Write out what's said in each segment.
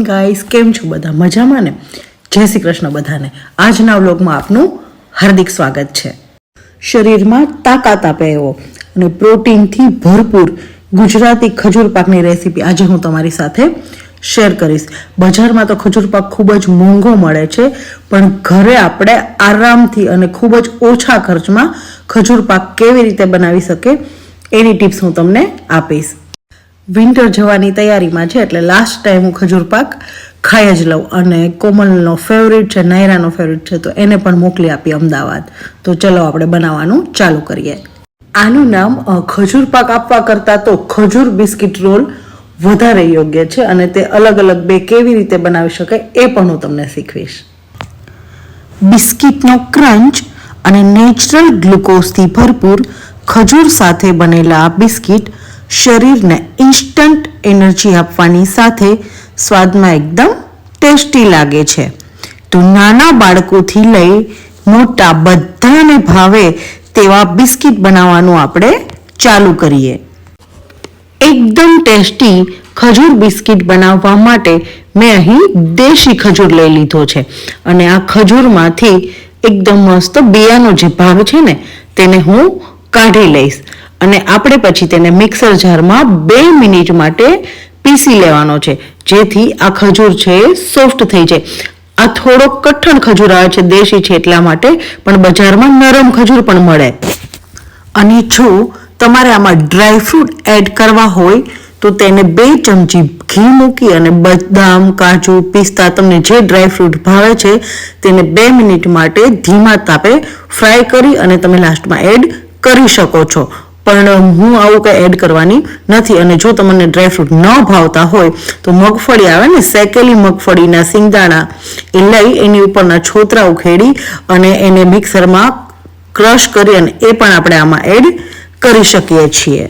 Guys, કેમ છો બધા? મજામાં ને? જય શ્રી કૃષ્ણ બધાને. આજના વ્લોગમાં આપનું હાર્દિક સ્વાગત છે. શરીરમાં તાકાત આપે એવો અને પ્રોટીનથી ભરપૂર ગુજરાતી ખજૂર પાકની રેસીપી આજે હું તમારી સાથે શેર કરીશ. બજારમાં તો ખજૂર પાક ખૂબ જ મોંઘો મળે છે, પણ ઘરે આપણે આરામથી અને ખૂબ જ ઓછા ખર્ચમાં ખજૂર પાક કેવી રીતે બનાવી શકે એની ટિપ્સ હું તમને આપીશ. વિન્ટર જવાની તૈયારીમાં છે એટલે લાસ્ટ ટાઈમ હું ખજૂર પાક ખાઈ જ લઉં અને કોમલનો ફેવરિટ છે, નાયરાનો ફેવરિટ છે, તો એને પણ મોકલી આપી અમદાવાદ. તો ચલો આપણે બનાવવાનું ચાલુ કરીએ. આનું નામ ખજૂર પાક આપવા કરતાં તો ખજૂર બિસ્કિટ રોલ વધારે યોગ્ય છે અને તે અલગ અલગ બે કેવી રીતે બનાવી શકાય એ પણ હું તમને શીખવીશ. બિસ્કિટનો ક્રંચ અને નેચરલ ગ્લુકોઝથી ભરપૂર ખજૂર સાથે બનેલા આ બિસ્કિટ શરીરને ઇન્સ્ટન્ટ એનર્જી આપવાની સાથે સ્વાદમાં એકદમ ટેસ્ટી લાગે છે. તો નાના બાળકોથી લઈ મોટા બધાને ભાવે તેવા બિસ્કિટ બનાવવાનું આપણે ચાલુ કરીએ. એકદમ ટેસ્ટી ખજૂર બિસ્કિટ બનાવવા માટે મેં અહીં દેશી ખજૂર લઈ લીધો છે અને આ ખજૂરમાંથી એકદમ મસ્ત બિયાનો જે ભાગ છે ને તેને હું કાઢી લઈશ અને આપણે પછી તેને મિક્સર જારમાં 2 મિનિટ માટે પીસી લેવાનો છે, જેથી આ ખજૂર છે એ સોફ્ટ થઈ જાય. આ થોડો કઠણ ખજૂર આવે છે, દેશી છે એટલા માટે, પણ બજારમાં નરમ ખજૂર પણ મળે. અને જો તમારે આમાં ડ્રાયફ્રૂટ એડ કરવા હોય તો તેને 2 ચમચી ઘી મૂકી અને બદામ, કાજુ, પિસ્તા, તમને જે ડ્રાયફ્રૂટ ભાવે છે તેને 2 મિનિટ માટે ધીમા તાપે ફ્રાય કરી અને તમે લાસ્ટમાં એડ કરી શકો છો. પણ હું આવું કંઈ એડ કરવાની નથી. અને જો તમને ડ્રાયફ્રૂટ ન ભાવતા હોય તો મગફળી આવે ને, શેકેલી મગફળીના સિંગદાણા એ લઈ એની ઉપરના છોતરા ઉખેડી અને એને મિક્સરમાં ક્રશ કરી અને એ પણ આપણે આમાં એડ કરી શકીએ છીએ.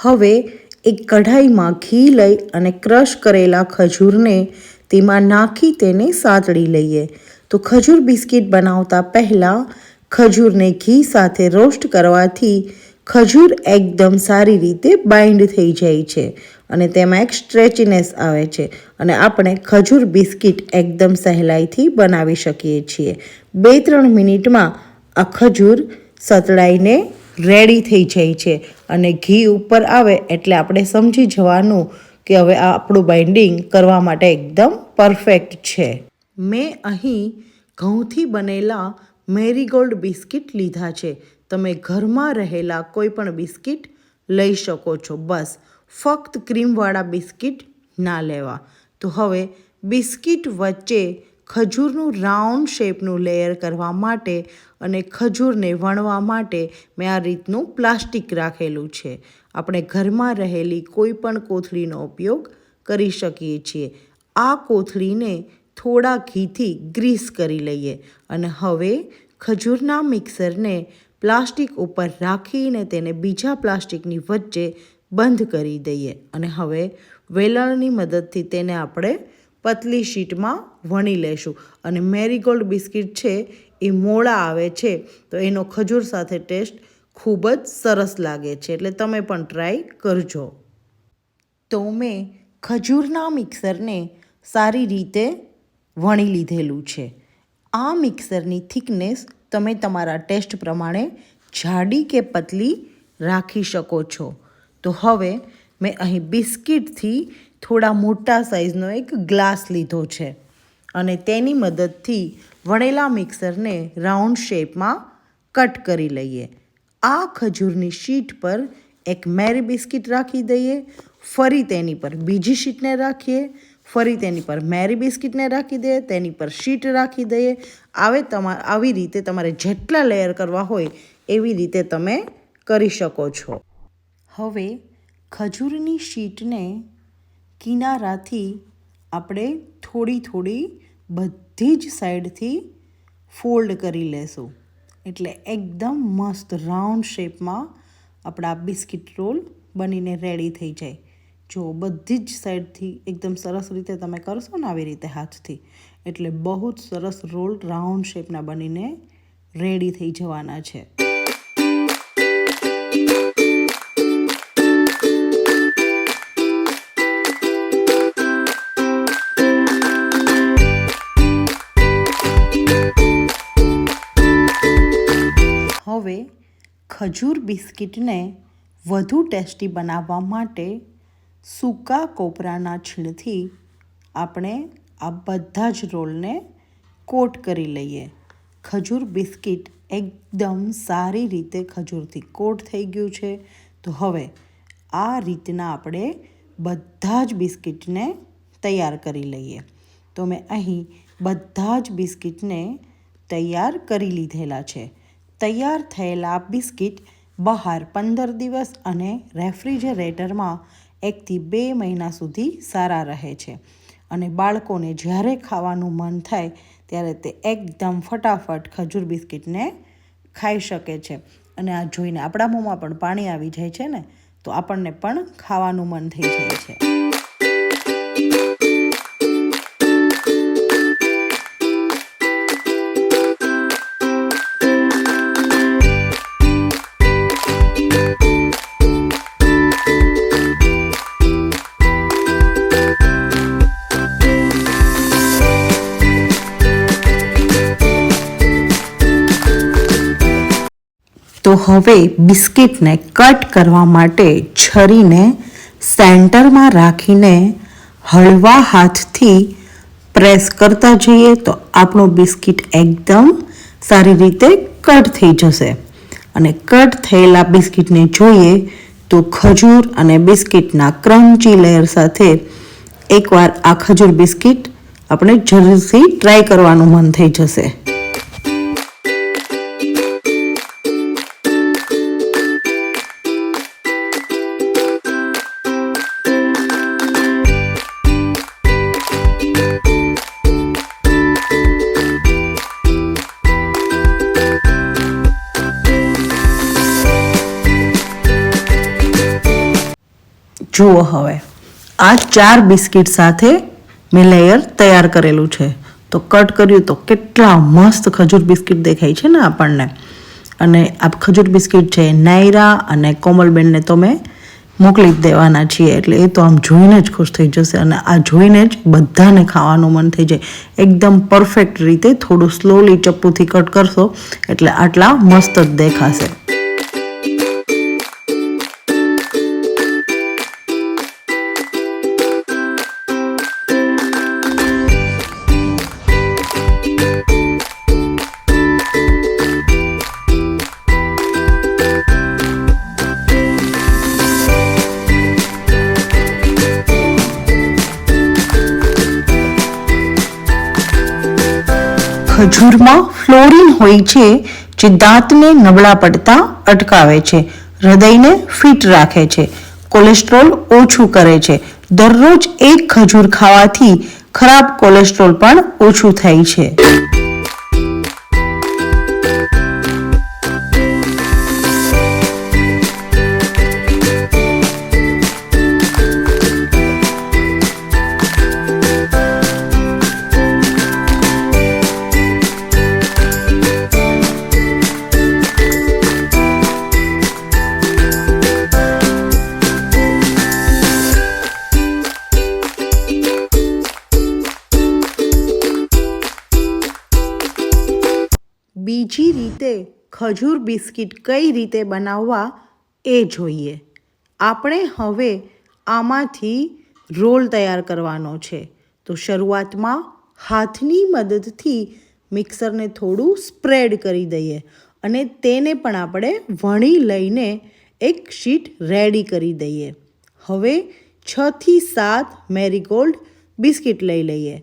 હવે એક કઢાઈમાં ઘી લઈ અને ક્રશ કરેલા ખજૂરને તેમાં નાખી તેને સાતળી લઈએ. તો ખજૂર બિસ્કિટ બનાવતા પહેલાં ખજૂરને ઘી સાથે રોસ્ટ કરવાથી ખજૂર એકદમ સારી રીતે બાઇન્ડ થઈ જાય છે અને તેમાં એક સ્ટ્રેચીનેસ આવે છે અને આપણે ખજૂર બિસ્કિટ એકદમ સહેલાઈથી બનાવી શકીએ છીએ. 2-3 મિનિટમાં આ ખજૂર સતળાઈને રેડી થઈ જાય છે અને ઘી ઉપર આવે એટલે આપણે સમજી જવાનું કે હવે આ આપણું બાઇન્ડિંગ કરવા માટે એકદમ પરફેક્ટ છે. મેં અહીં ઘઉંથી બનેલા મેરીગોલ્ડ બિસ્કિટ લીધા છે. તમે ઘરમાં રહેલા કોઈ પણ બિસ્કિટ લઈ શકો છો, બસ ફક્ત ક્રીમવાળા બિસ્કિટ ના લેવા. તો હવે બિસ્કિટ વચ્ચે ખજૂરનું રાઉન્ડ શેપનું લેયર કરવા માટે અને ખજૂરને વણવા માટે મેં આ રીતનું પ્લાસ્ટિક રાખેલું છે. આપણે ઘરમાં રહેલી કોઈ પણ કોથળીનો ઉપયોગ કરી શકીએ છીએ. આ કોથળીને થોડા ઘીથી ગ્રીસ કરી લઈએ અને હવે ખજૂરના મિક્સરને પ્લાસ્ટિક ઉપર રાખીને તેને બીજા પ્લાસ્ટિકની વચ્ચે બંધ કરી દઈએ અને હવે વેલણની મદદથી તેને આપણે પતલી શીટમાં વણી લેશું. અને મેરીગોલ્ડ બિસ્કિટ છે એ મોળા આવે છે તો એનો ખજૂર સાથે ટેસ્ટ ખૂબ જ સરસ લાગે છે, એટલે તમે પણ ટ્રાય કરજો. તો મેં ખજૂરના મિક્સરને સારી રીતે વણી લીધેલું છે. આ મિક્સરની થિકનેસ તમે તમારા ટેસ્ટ પ્રમાણે જાડી કે પતલી રાખી શકો છો. તો હવે મેં અહીં બિસ્કિટથી થોડા મોટા સાઇઝનો એક ગ્લાસ લીધો છે અને તેની મદદથી વણેલા મિક્સરને રાઉન્ડ શેપમાં કટ કરી લઈએ. આ ખજૂરની શીટ પર એક મેરી બિસ્કિટ રાખી દઈએ, ફરી તેની પર બીજી શીટને રાખીએ, ફરી તેની પર મેરી બિસ્કિટને રાખી દઈએ, તેની પર શીટ રાખી દઈએ. આવી રીતે તમારે જેટલા લેયર કરવા હોય એવી રીતે તમે કરી શકો છો. હવે ખજૂરની શીટને કિનારાથી આપણે થોડી બધી જ સાઈડથી ફોલ્ડ કરી લેશું એટલે એકદમ મસ્ત રાઉન્ડ શેપમાં આપણા બિસ્કિટ રોલ બનીને રેડી થઈ જાય. જો બધી જ સાઈડથી એકદમ સરસ રીતે તમે કરશો ને આવી રીતે હાથથી, એટલે બહુ જ સરસ રોલ રાઉન્ડ શેપના બનીને રેડી થઈ જવાના છે. હવે ખજૂર બિસ્કિટને વધુ ટેસ્ટી બનાવવા માટે સૂકા કોપરાના છીણથી આપણે આ બધા જ રોલને કોટ કરી લઈએ. ખજૂર બિસ્કિટ એકદમ સારી રીતે ખજૂરથી કોટ થઈ ગયું છે. તો હવે આ રીતના આપણે બધા જ બિસ્કિટને તૈયાર કરી લઈએ. તો મેં અહીં બધા જ બિસ્કિટને તૈયાર કરી લીધેલા છે. તૈયાર થયેલા બિસ્કિટ બહાર 15 દિવસ અને રેફ્રિજરેટરમાં 1 થી 2 મહિના સુધી સારા રહે છે. અને બાળકોને જ્યારે ખાવાનું મન થાય ત્યારે તે એકદમ ફટાફટ ખજૂર બિસ્કિટને ખાઈ શકે છે. અને આ જોઈને આપણા મોંમાં પણ પાણી આવી જાય છે ને, તો આપણને પણ ખાવાનું મન થઈ જાય છે. તો હવે બિસ્કિટને કટ કરવા માટે છરીને સેન્ટરમાં રાખીને હળવા હાથથી પ્રેસ કરતા જઈએ તો આપણું બિસ્કિટ એકદમ સારી રીતે કટ થઈ જશે. અને કટ થયેલા બિસ્કિટને જોઈએ તો ખજૂર અને બિસ્કિટના ક્રન્ચી લેયર સાથે એકવાર આ ખજૂર બિસ્કિટ આપણે જરૂરથી ટ્રાય કરવાનું મન થઈ જશે. જુઓ હવે આ 4 બિસ્કિટ સાથે મેં લેયર તૈયાર કરેલું છે. તો કટ કર્યું તો કેટલા મસ્ત ખજૂર બિસ્કિટ દેખાય છે ને આપણને. અને આ ખજૂર બિસ્કિટ છે નાયરા અને કોમલબેનને તો મેં મોકલી જ દેવાના છીએ. એટલે એ તો આમ જોઈને જ ખુશ થઈ જશે. અને આ જોઈને જ બધાને ખાવાનું મન થઈ જાય. એકદમ પરફેક્ટ રીતે થોડું સ્લોલી ચપ્પુથી કટ કરશો એટલે આટલા મસ્ત જ દેખાશે. ખજૂરમાં ફ્લોરિન હોય છે જે દાંતને નબળા પડતા અટકાવે છે, હૃદયને ફિટ રાખે છે, કોલેસ્ટ્રોલ ઓછું કરે છે. દરરોજ એક ખજૂર ખાવાથી ખરાબ કોલેસ્ટ્રોલ પણ ઓછું થાય છે. બીજી રીતે ખજૂર બિસ્કિટ કઈ રીતે બનાવવા એ જોઈએ. આપણે હવે આમાંથી રોલ તૈયાર કરવાનો છે. તો શરૂઆતમાં હાથની મદદથી મિક્સરને થોડું સ્પ્રેડ કરી દઈએ અને તેને પણ આપણે વણી લઈને એક શીટ રેડી કરી દઈએ. હવે 6 થી 7 મેરીગોલ્ડ બિસ્કિટ લઈ લઈએ.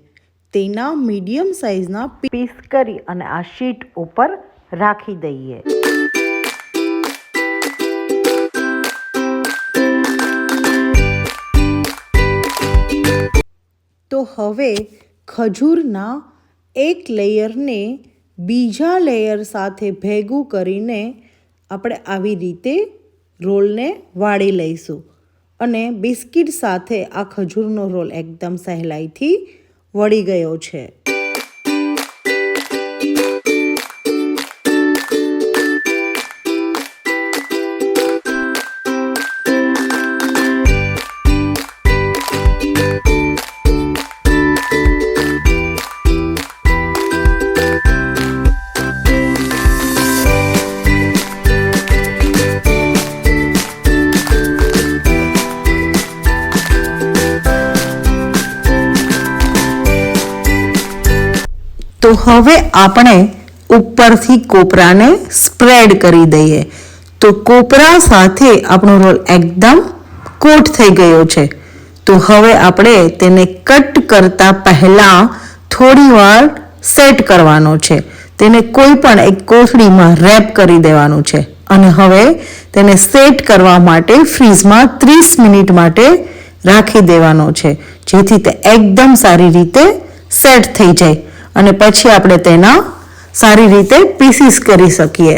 તેના મીડિયમ સાઇઝના પીસ કરી અને આ શીટ ઉપર રાખી દઈએ. તો હવે ખજૂરના એક લેયરને બીજા લેયર સાથે ભેગું કરીને આપણે આવી રીતે રોલને વાળી લઈશું અને બિસ્કિટ સાથે આ ખજૂરનો રોલ એકદમ સહેલાઈથી વળી ગયો છે. તો હવે આપણે ઉપરથી કોપરાને સ્પ્રેડ કરી દઈએ. તો કોપરા સાથે આપણો રોલ એકદમ કોટ થઈ ગયો છે. તો હવે આપણે તેને કટ કરતા પહેલા થોડી વાર સેટ કરવાનો છે. તેને કોઈ પણ એક કોથળીમાં રેપ કરી દેવાનું છે અને હવે તેને સેટ કરવા માટે ફ્રીઝમાં 30 મિનિટ માટે રાખી દેવાનો છે, જેથી તે એકદમ સારી રીતે સેટ થઈ જાય અને પછી આપણે તેના સારી રીતે પીસીસ કરી શકીએ.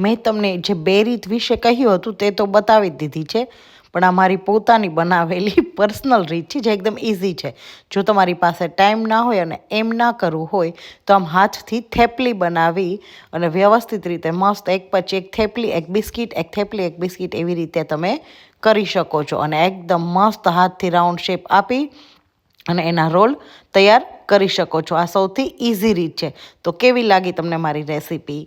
મેં તમને જે બે રીત વિશે કહ્યું હતું તે તો બતાવી જ દીધી છે, પણ આ મારી પોતાની બનાવેલી પર્સનલ રીત છે જે એકદમ ઇઝી છે. જો તમારી પાસે ટાઈમ ના હોય અને એમ ના કરવું હોય તો આમ હાથથી થેપલી બનાવી અને વ્યવસ્થિત રીતે મસ્ત એક પછી એક થેપલી, એક બિસ્કિટ, એક થેપલી, એક બિસ્કિટ એવી રીતે તમે કરી શકો છો અને એકદમ મસ્ત હાથથી રાઉન્ડ શેપ આપી અને એના રોલ તૈયાર કરી શકો છો. આ સૌથી ઇઝી રીત છે. તો કેવી લાગી તમને મારી રેસીપી?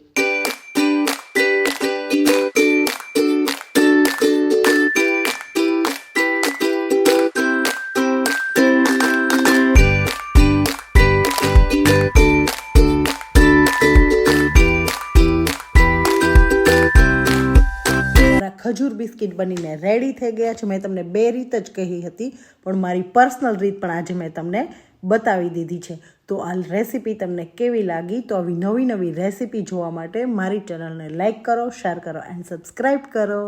ખજૂર બિસ્કિટ બનીને રેડી થઈ ગયા છે. મેં તમને બે રીત જ કહી હતી, પણ મારી પર્સનલ રીત પણ આજે મેં તમને બતાવી દીધી છે. તો આ રેસીપી તમને કેવી લાગી? તો આવી નવી નવી રેસીપી જોવા માટે મારી ચેનલને લાઈક કરો, શેર કરો એન્ડ સબસ્ક્રાઈબ કરો.